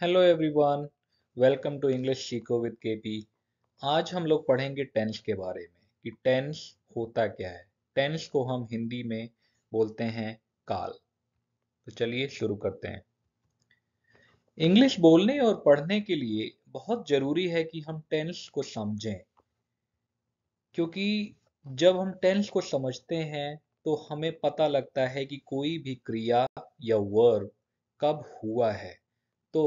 Hello everyone. Welcome to English सीखो with KP. आज हम लोग पढ़ेंगे टेंस के बारे में कि टेंस होता क्या है। टेंस को हम हिंदी में बोलते हैं काल। तो चलिए शुरू करते हैं। इंग्लिश बोलने और पढ़ने के लिए बहुत जरूरी है कि हम टेंस को समझें, क्योंकि जब हम टेंस को समझते हैं तो हमें पता लगता है कि कोई भी क्रिया या वर्ब कब हुआ है। तो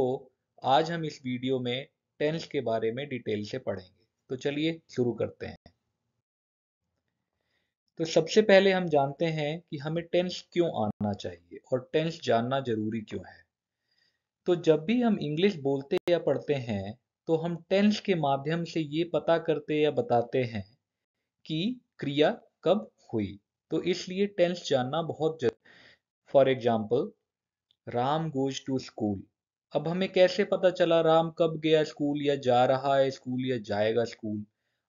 आज हम इस वीडियो में टेंस के बारे में डिटेल से पढ़ेंगे। तो चलिए शुरू करते हैं। तो सबसे पहले हम जानते हैं कि हमें टेंस क्यों आना चाहिए और टेंस जानना जरूरी क्यों है। तो जब भी हम इंग्लिश बोलते या पढ़ते हैं तो हम टेंस के माध्यम से ये पता करते या बताते हैं कि क्रिया कब हुई। तो इसलिए टेंस जानना बहुत जरूरी। For example, Ram goes to school. अब हमें कैसे पता चला राम कब गया स्कूल, या जा रहा है स्कूल, या जाएगा स्कूल।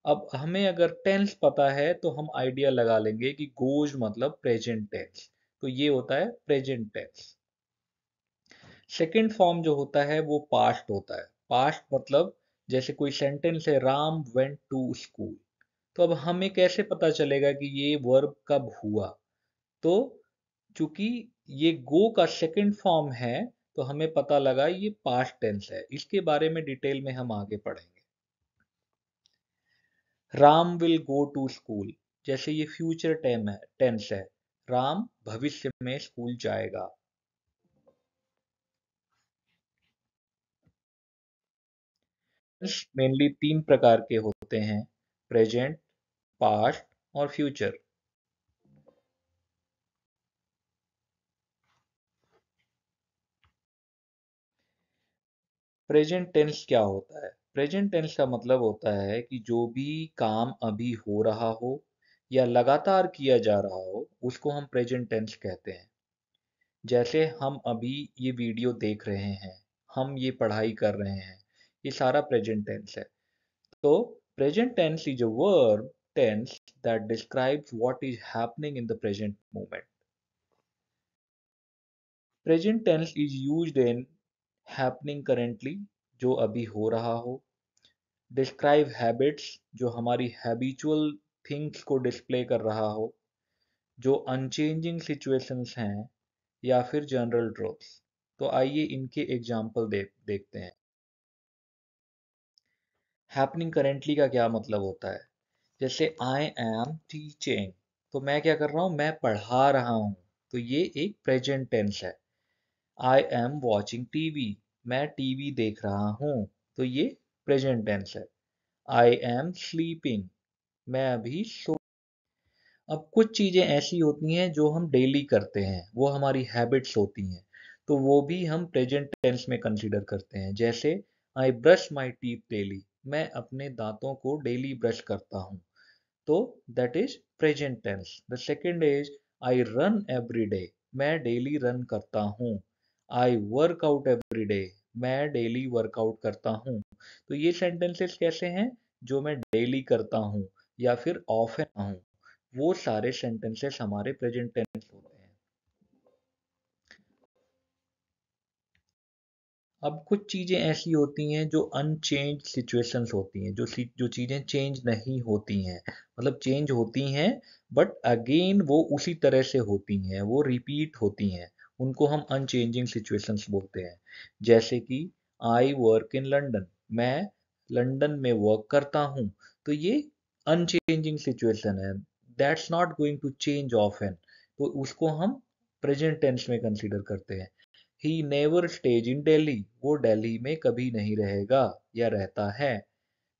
अब हमें अगर टेंस पता है तो हम आइडिया लगा लेंगे कि गोज मतलब प्रेजेंट टेंस। तो ये होता है प्रेजेंट टेंस। सेकंड फॉर्म जो होता है वो पास्ट होता है। पास्ट मतलब जैसे कोई सेंटेंस है, राम वेंट टू स्कूल। तो अब हमें कैसे पता चलेगा कि ये वर्ब कब हुआ। तो चूंकि ये गो का सेकंड फॉर्म है तो हमें पता लगा ये पास्ट टेंस है। इसके बारे में डिटेल में हम आगे पढ़ेंगे। Ram will go to school, जैसे ये फ्यूचर टेंस है। राम भविष्य में स्कूल जाएगा। मेनली तीन प्रकार के होते हैं: प्रेजेंट, पास्ट और फ्यूचर। प्रेजेंट टेंस क्या होता है? प्रेजेंट टेंस का मतलब होता है कि जो भी काम अभी हो रहा हो या लगातार किया जा रहा हो उसको हम प्रेजेंट टेंस कहते हैं। जैसे हम अभी ये वीडियो देख रहे हैं, हम ये पढ़ाई कर रहे हैं, ये सारा प्रेजेंट टेंस है। तो present tense is a verb tense that describes what is happening in the present moment. Present tense is used in happening currently, जो अभी हो रहा हो। डिस्क्राइब हैबिट्स, जो हमारी हैबिचुअल थिंग्स को डिस्प्ले कर रहा हो। जो अनचेंजिंग सिचुएशंस हैं, या फिर जनरल ट्रूथ्स। तो आइए इनके एग्जाम्पल देखते हैं। हैपनिंग करेंटली का क्या मतलब होता है? जैसे आई एम टीचिंग, तो मैं क्या कर रहा हूँ, मैं पढ़ा रहा हूँ। तो ये एक प्रेजेंट टेंस है। आई एम वॉचिंग टीवी, मैं टीवी देख रहा हूँ। तो ये प्रेजेंट टेंस है। आई एम स्लीपिंग, मैं अभी सो। अब कुछ चीजें ऐसी होती हैं जो हम डेली करते हैं, वो हमारी हैबिट्स होती हैं। तो वो भी हम प्रेजेंट टेंस में कंसीडर करते हैं। जैसे I brush my teeth daily, मैं अपने दांतों को डेली ब्रश करता हूँ। तो that is present tense. The second is I run every day, मैं डेली रन करता हूँ। I work out every day, मैं डेली वर्कआउट करता हूँ। तो ये सेंटेंसेस कैसे हैं? जो मैं डेली करता हूँ या फिर ऑफन हूँ, वो सारे सेंटेंसेस हमारे प्रेजेंट टेंस होते हैं। अब कुछ चीजें ऐसी होती हैं जो अनचेंज सिचुएशंस होती हैं, जो चीजें चेंज नहीं होती हैं, मतलब चेंज होती हैं बट अगेन वो उसी तरह से होती हैं, वो रिपीट होती हैं। उनको हम अनचेंजिंग सिचुएशंस बोलते हैं। जैसे कि आई वर्क इन लंदन, मैं लंदन में वर्क करता हूँ। तो ये अनचेंजिंग सिचुएशन है, that's not going to change often. तो उसको हम प्रेजेंट टेंस में कंसीडर करते हैं। He never stays in Delhi, वो दिल्ली में कभी नहीं रहेगा या रहता है।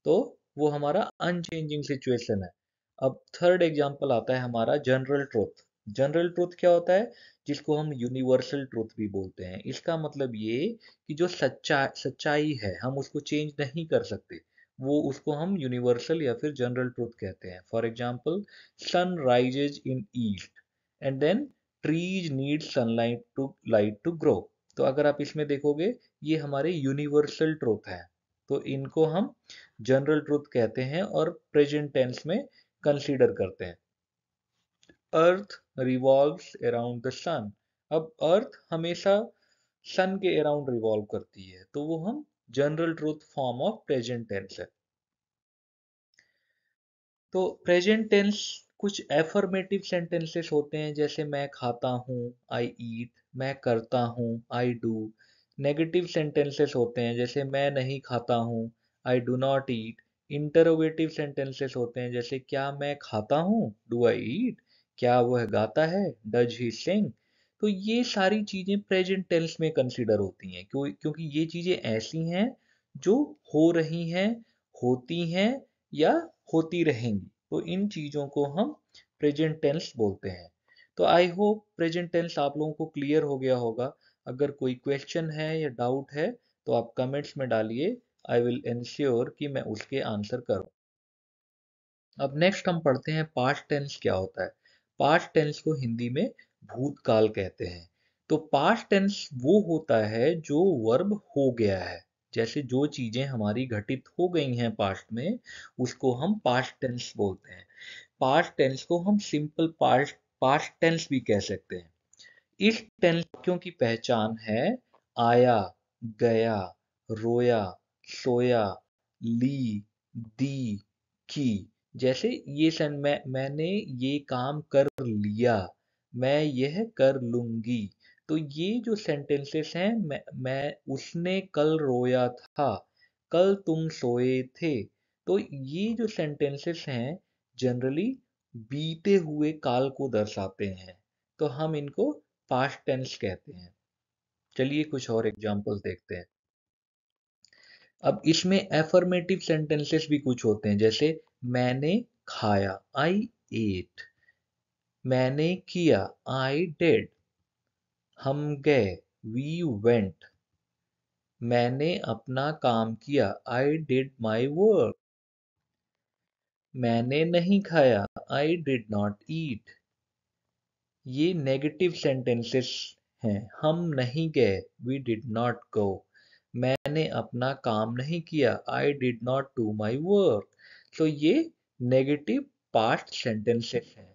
तो वो हमारा अनचेंजिंग सिचुएशन है। अब थर्ड एग्जांपल आता है हमारा जनरल ट्रुथ। जनरल ट्रुथ क्या होता है? जिसको हम यूनिवर्सल ट्रुथ भी बोलते हैं। इसका मतलब ये कि जो सच्चाई है हम उसको चेंज नहीं कर सकते, वो उसको हम यूनिवर्सल या फिर जनरल ट्रुथ कहते हैं। For example, sun rises in east and then trees need sunlight to grow. तो अगर आप इसमें देखोगे, ये हमारे यूनिवर्सल ट्रुथ है। तो इनको हम जनरल ट्रुथ कहते हैं और प्रेजेंट टेंस में कंसीडर करते हैं। अर्थ रिवॉल्व्स अराउंड द सन। अब अर्थ हमेशा सन के अराउंड रिवॉल्व करती है, तो वो हम general truth form of present tense है। तो प्रेजेंट टेंस कुछ एफर्मेटिव सेंटेंसेस होते हैं, जैसे मैं खाता हूँ, आई ईट, मैं करता हूँ, आई डू। नेगेटिव सेंटेंसेस होते हैं, जैसे मैं नहीं खाता हूँ, I do not eat. Interrogative sentences होते हैं, जैसे क्या मैं खाता हूँ, डू आई ईट, क्या वह गाता है, डज ही सिंग। तो ये सारी चीजें प्रेजेंट टेंस में कंसिडर होती हैं, क्योंकि ये चीजें ऐसी हैं जो हो रही हैं, होती हैं, या होती रहेंगी। तो इन चीज़ों को हम प्रेजेंट टेंस बोलते हैं। तो आई होप प्रेजेंट टेंस आप लोगों को क्लियर हो गया होगा। अगर कोई क्वेश्चन है या डाउट है तो आप कमेंट्स में डालिए, आई विल इंश्योर कि मैं उसके आंसर करूं। अब नेक्स्ट हम पढ़ते हैं पास्ट टेंस क्या होता है। पास्ट टेंस को हिंदी में भूतकाल कहते हैं। तो पास्ट टेंस वो होता है जो वर्ब हो गया है, जैसे जो चीजें हमारी घटित हो गई हैं पास्ट में, उसको हम पास्ट टेंस बोलते हैं। पास्ट टेंस को हम सिंपल पास्ट पास्ट टेंस भी कह सकते हैं। इस टेंस वाक्यों की पहचान है आया, गया, रोया, सोया, ली, दी, की। जैसे ये मैंने ये काम कर लिया, मैं यह कर लूंगी। तो ये जो सेंटेंसेस हैं, मैं उसने कल रोया था, कल तुम सोए थे। तो ये जो सेंटेंसेस हैं जनरली बीते हुए काल को दर्शाते हैं, तो हम इनको पास्ट टेंस कहते हैं। चलिए कुछ और एग्जांपल्स देखते हैं। अब इसमें एफर्मेटिव सेंटेंसेस भी कुछ होते हैं, जैसे मैंने खाया, आई एट, मैंने किया, आई डिड, हम गए, वी वेंट, मैंने अपना काम किया, आई डिड माई वर्क, मैंने नहीं खाया, आई डिड नॉट ईट। ये नेगेटिव सेंटेंसेस हैं। हम नहीं गए, वी डिड नॉट गो। मैंने अपना काम नहीं किया, I did not do my work. तो ये नेगेटिव पास्ट सेंटेंसेस हैं।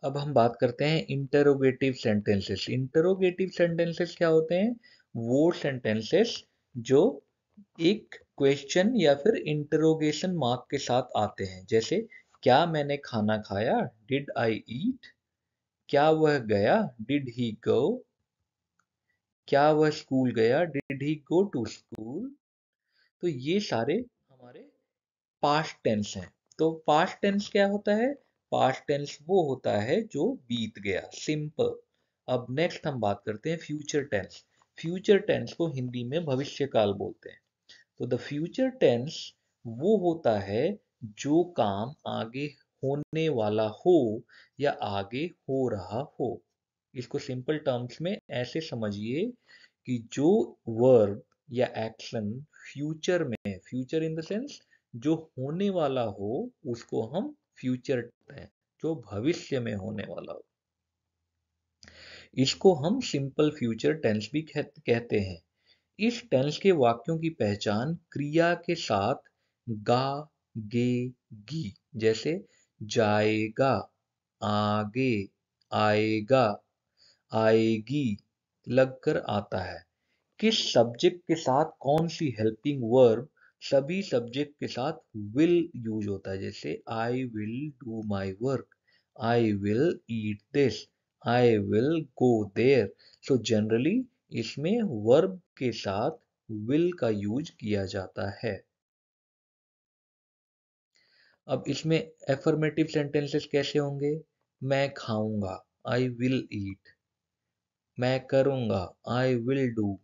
अब हम बात करते हैं इंटरोगेटिव सेंटेंसेस। इंटरोगेटिव सेंटेंसेस क्या होते हैं? वो सेंटेंसेस जो एक क्वेश्चन या फिर इंटरोगेशन मार्क के साथ आते हैं, जैसे क्या मैंने खाना खाया, डिड आई ईट, क्या वह गया, डिड ही गो, क्या वह स्कूल गया, did he go to school. तो ये सारे हमारे पास्ट टेंस हैं। तो पास्ट टेंस क्या होता है? पास्ट टेंस वो होता है जो बीत गया, सिंपल। अब नेक्स्ट हम बात करते हैं फ्यूचर टेंस। फ्यूचर टेंस को हिंदी में भविष्य काल बोलते हैं। तो द फ्यूचर टेंस वो होता है जो काम आगे होने वाला हो या आगे हो रहा हो। इसको सिंपल टर्म्स में ऐसे समझिए कि जो वर्ब या एक्शन फ्यूचर में, फ्यूचर इन द सेंस जो होने वाला हो, उसको हम फ्यूचर कहते हैं। जो भविष्य में होने वाला हो, इसको हम सिंपल फ्यूचर टेंस भी कहते हैं। इस टेंस के वाक्यों की पहचान क्रिया के साथ गा, गे, गी, जैसे जाएगा, आगे, आएगा, आएगी लगकर आता है। किस सब्जेक्ट के साथ कौन सी हेल्पिंग वर्ब, सभी सब्जेक्ट के साथ विल यूज होता है, जैसे I will do my work, I will eat this, I will go there. So generally इसमें वर्ब के साथ विल का यूज किया जाता है। अब इसमें एफर्मेटिव सेंटेंसेस कैसे होंगे? मैं खाऊंगा, आई विल ईट, मैं करूंगा, आई विल डू,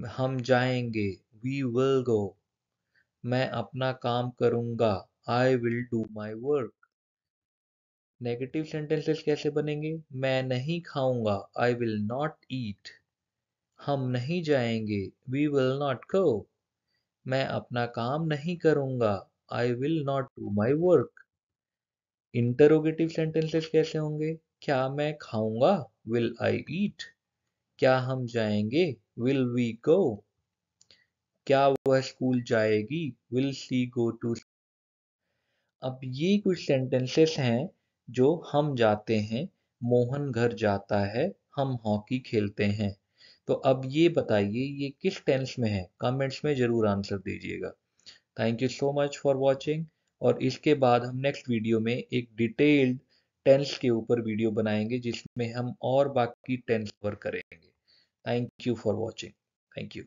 हम जाएंगे, वी विल गो, मैं अपना काम करूंगा, आई will do my work. Negative sentences कैसे बनेंगे? मैं नहीं खाऊंगा, आई विल नॉट ईट, हम नहीं जाएंगे, वी विल नॉट गो, मैं अपना काम नहीं करूंगा, I will not do my work. Interrogative sentences कैसे होंगे? क्या मैं खाऊंगा, विल आई ईट, क्या हम जाएंगे, विल वी गो, क्या वह स्कूल जाएगी, विल शी गो टू। अब ये कुछ सेंटेंसेस हैं जो हम जाते हैं, मोहन घर जाता है, हम हॉकी खेलते हैं। तो अब ये बताइए ये किस टेंस में है? कमेंट्स में ज़रूर आंसर दीजिएगा। Thank you so much for watching. और इसके बाद हम नेक्स्ट वीडियो में एक डिटेल्ड टेंस के ऊपर वीडियो बनाएंगे जिसमें हम और बाकी टेंस कवर करेंगे। Thank you for watching. Thank you.